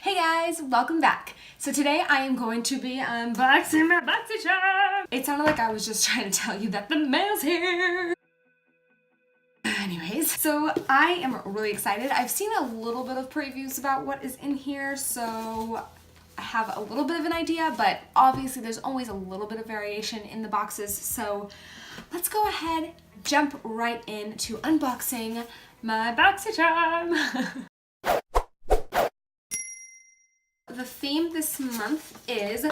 Hey guys, welcome back. So today I am going to be unboxing my Boxycharm. It sounded like I was just trying to tell you that the mail's here. Anyways, so I am really excited. I've seen a little bit of previews about what is in here, so I have a little bit of an idea, but obviously there's always a little bit of variation in the boxes. So let's go ahead, jump right into unboxing my Boxycharm. The theme this month is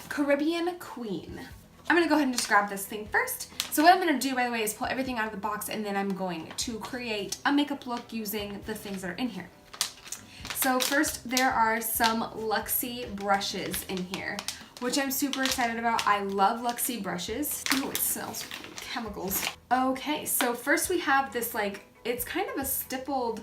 Caribbean Queen. I'm gonna go ahead and just grab this thing first. So what I'm gonna do, by the way, is pull everything out of the box and then I'm going to create a makeup look using the things that are in here. So first, there are some Luxie brushes in here, which I'm super excited about. I love Luxie brushes. Ooh, it smells like chemicals. Okay, so first we have this it's kind of a stippled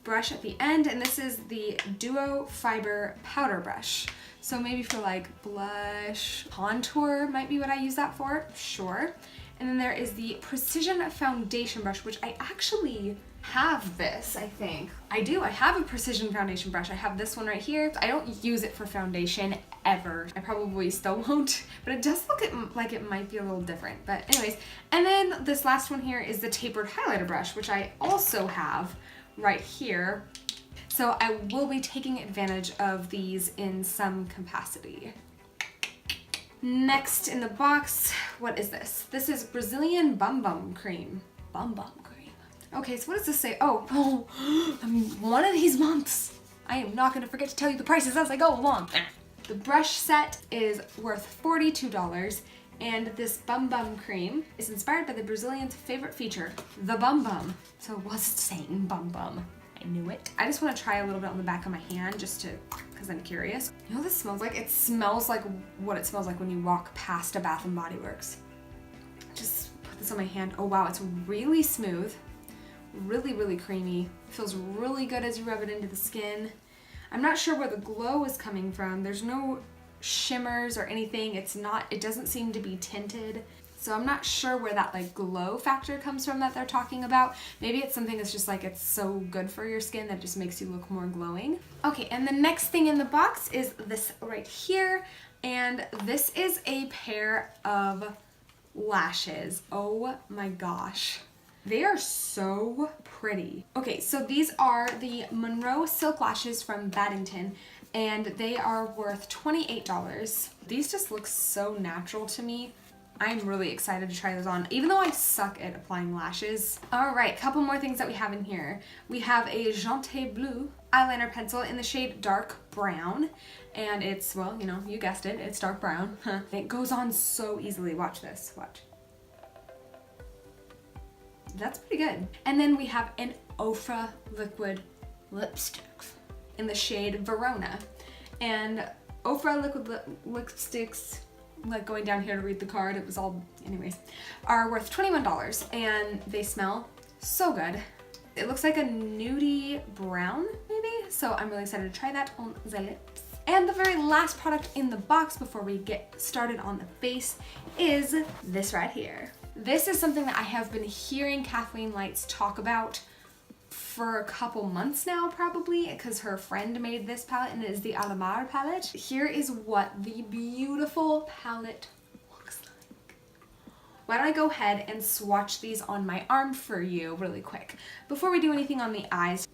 brush at the end, and this is the Duo Fiber Powder Brush. So maybe for blush, contour might be what I use that for, sure. And then there is the Precision Foundation Brush, which I actually have this, I think. I do, I have a Precision Foundation Brush. I have this one right here. I don't use it for foundation ever. I probably still won't, but it does look like it might be a little different. But anyways, and then this last one here is the Tapered Highlighter Brush, which I also have right here. So I will be taking advantage of these in some capacity. Next in the box, what is this? This is Brazilian Bum Bum Cream. Bum Bum Cream. Okay, so what does this say? Oh, one of these months, I am not gonna forget to tell you the prices as I go along. The brush set is worth $42. And this Bum Bum Cream is inspired by the Brazilians' favorite feature, the bum bum. So it was saying bum bum. I knew it. I just want to try a little bit on the back of my hand because I'm curious. You know what this smells like? It smells like what it smells like when you walk past a Bath and Body Works. Just put this on my hand. Oh wow, it's really smooth. Really, really creamy. Feels really good as you rub it into the skin. I'm not sure where the glow is coming from. There's no shimmers or anything. It doesn't seem to be tinted, so I'm not sure where that glow factor comes from that they're talking about. Maybe it's something that's just it's so good for your skin that it just makes you look more glowing. Okay, and the next thing in the box is this right here, and this is a pair of lashes. Oh my gosh, they are so pretty. Okay, so these are the Monroe Silk Lashes from Baddington, and they are worth $28. These just look so natural to me. I'm really excited to try those on, even though I suck at applying lashes. All right, couple more things that we have in here. We have a Jante Bleu eyeliner pencil in the shade Dark Brown, and it's, well, you guessed it, it's dark brown. It goes on so easily. Watch this, watch. That's pretty good. And then we have an Ofra liquid lipstick in the shade Verona. And Ofra liquid lipsticks, going down here to read the card, it was all, anyways, are worth $21, and they smell so good. It looks like a nudie brown, maybe? So I'm really excited to try that on the lips. And the very last product in the box before we get started on the face is this right here. This is something that I have been hearing Kathleen Lights talk about for a couple months now, probably, because her friend made this palette, and it is the Alamar palette. Here is what the beautiful palette looks like. Why don't I go ahead and swatch these on my arm for you really quick before we do anything on the eyes.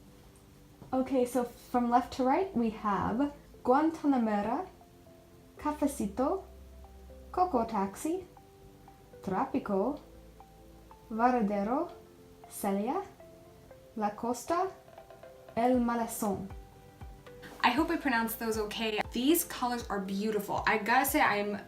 Okay, so from left to right, we have Guantanamera, Cafecito, Coco Taxi, Tropico, Varadero, Celia, La Costa, El Malason. I hope I pronounced those okay. These colors are beautiful. I gotta say, I'm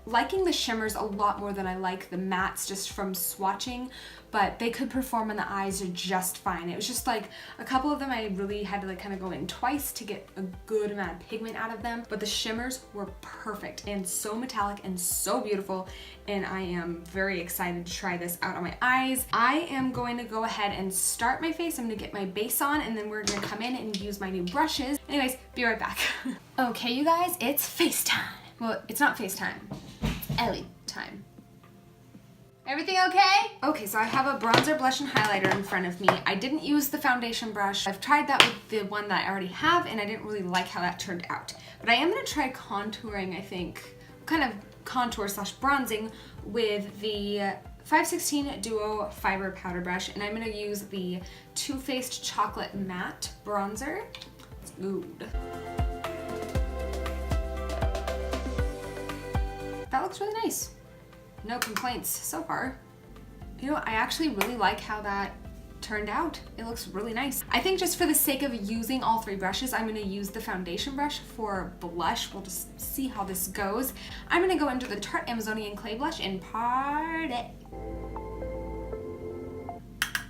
liking the shimmers a lot more than I like the mattes just from swatching, but they could perform in the eyes just fine. It was just a couple of them I really had to kind of go in twice to get a good amount of pigment out of them, but the shimmers were perfect and so metallic and so beautiful, and I am very excited to try this out on my eyes. I am going to go ahead and start my face. I'm gonna get my base on, and then we're gonna come in and use my new brushes. Anyways, be right back. Okay, you guys, it's FaceTime. Well, it's not FaceTime, it's Ellie time. Everything okay? Okay, so I have a bronzer, blush, and highlighter in front of me. I didn't use the foundation brush. I've tried that with the one that I already have, and I didn't really like how that turned out. But I am gonna try contouring, I think, kind of contour slash bronzing with the 516 Duo Fiber Powder Brush, and I'm gonna use the Too Faced Chocolate Matte Bronzer. It's good. That looks really nice. No complaints so far. You know, I actually really like how that turned out. It looks really nice. I think just for the sake of using all three brushes, I'm gonna use the foundation brush for blush. We'll just see how this goes. I'm gonna go into the Tarte Amazonian Clay Blush and party.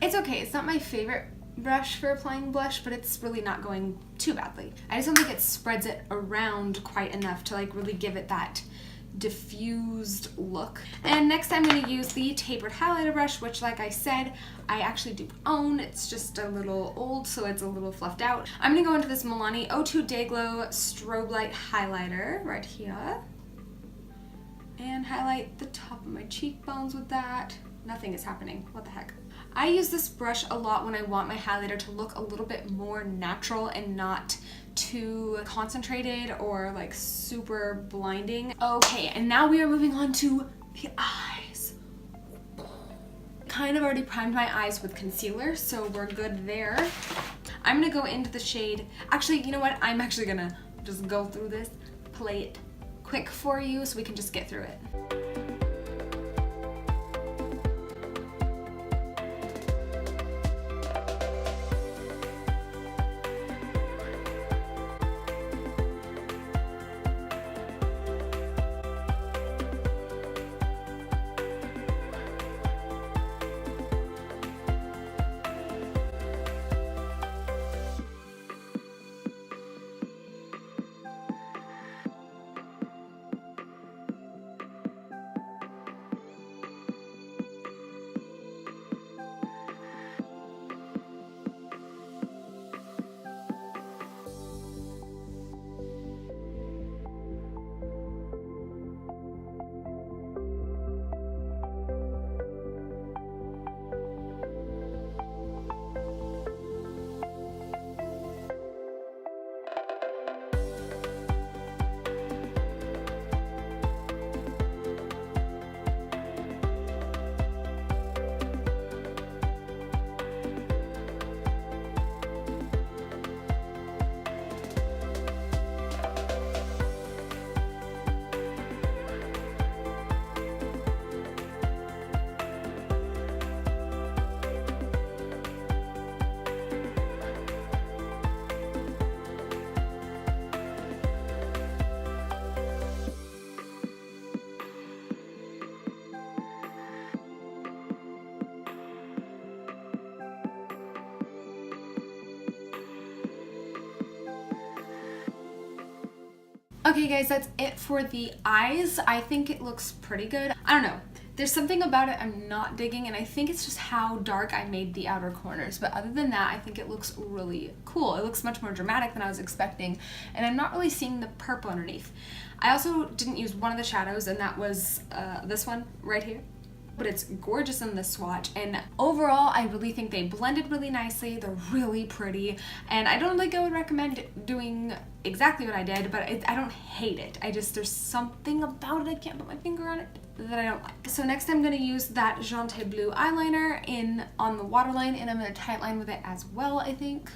It's okay, it's not my favorite brush for applying blush, but it's really not going too badly. I just don't think it spreads it around quite enough to like really give it that diffused look. And next I'm going to use the tapered highlighter brush, which like I said, I actually do own. It's just a little old, so it's a little fluffed out. I'm going to go into this Milani O2 Day Glow Strobe Light Highlighter right here and highlight the top of my cheekbones with that. Nothing is happening. What the heck? I use this brush a lot when I want my highlighter to look a little bit more natural and not too concentrated or like super blinding. Okay, and now we are moving on to the eyes. Kind of already primed my eyes with concealer, so we're good there. I'm gonna go into the shade. Actually, you know what? I'm actually gonna just go through this, play it quick for you so we can just get through it. Okay guys, that's it for the eyes. I think it looks pretty good. I don't know. There's something about it I'm not digging, and I think it's just how dark I made the outer corners. But other than that, I think it looks really cool. It looks much more dramatic than I was expecting, and I'm not really seeing the purple underneath. I also didn't use one of the shadows, and that was this one right here. But it's gorgeous in this swatch, and overall I really think they blended really nicely. They're really pretty, and I don't think I would recommend doing exactly what I did, but I don't hate it. There's something about it, I can't put my finger on it, that I don't like. So next I'm going to use that Jante Blue eyeliner on the waterline, and I'm going to tightline with it as well, I think.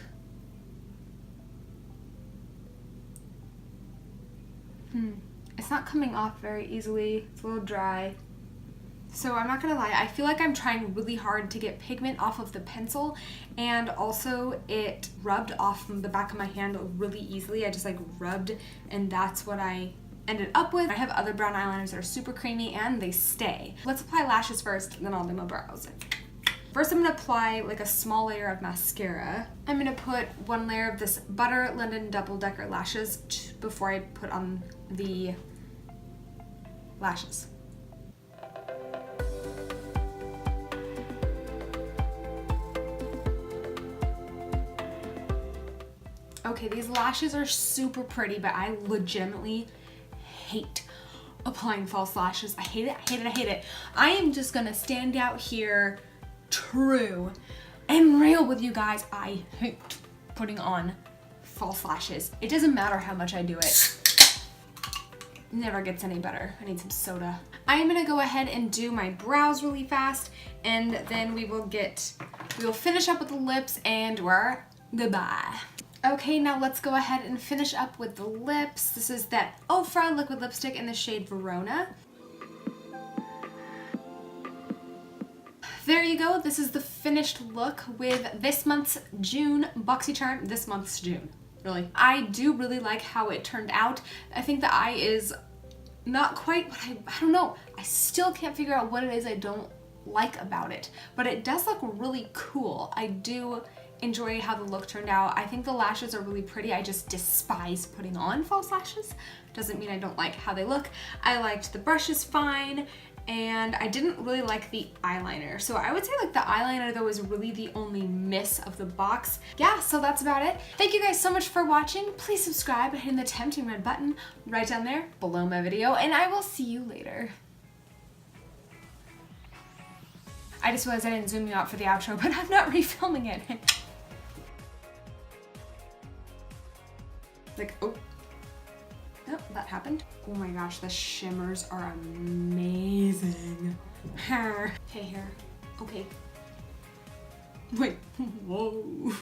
It's not coming off very easily. It's a little dry. So I'm not gonna lie, I feel like I'm trying really hard to get pigment off of the pencil, and also it rubbed off the back of my hand really easily. I just like rubbed, and that's what I ended up with. I have other brown eyeliners that are super creamy and they stay. Let's apply lashes first, then I'll do my brows. First I'm gonna apply like a small layer of mascara. I'm gonna put one layer of this Butter London Double Decker lashes before I put on the lashes. Okay, these lashes are super pretty, but I legitimately hate applying false lashes. I hate it, I hate it, I hate it. I am just gonna stand out here true and real with you guys. I hate putting on false lashes. It doesn't matter how much I do it. Never gets any better. I need some soda. I am gonna go ahead and do my brows really fast, and then we will finish up with the lips and we're goodbye. Okay, now let's go ahead and finish up with the lips. This is that Ofra liquid lipstick in the shade Verona. There you go. This is the finished look with this month's June Boxycharm. This month's June, really. I do really like how it turned out. I think the eye is not quite what I don't know. I still can't figure out what it is I don't like about it, but it does look really cool. I do enjoy how the look turned out. I think the lashes are really pretty. I just despise putting on false lashes. Doesn't mean I don't like how they look. I liked the brushes fine, and I didn't really like the eyeliner. So I would say like the eyeliner though is really the only miss of the box. Yeah, so that's about it. Thank you guys so much for watching. Please subscribe by hitting the tempting red button right down there below my video, and I will see you later. I just realized I didn't zoom you out for the outro, but I'm not refilming it. Like, oh, that happened. Oh my gosh, the shimmers are amazing. Hey, here. Okay. Wait, whoa.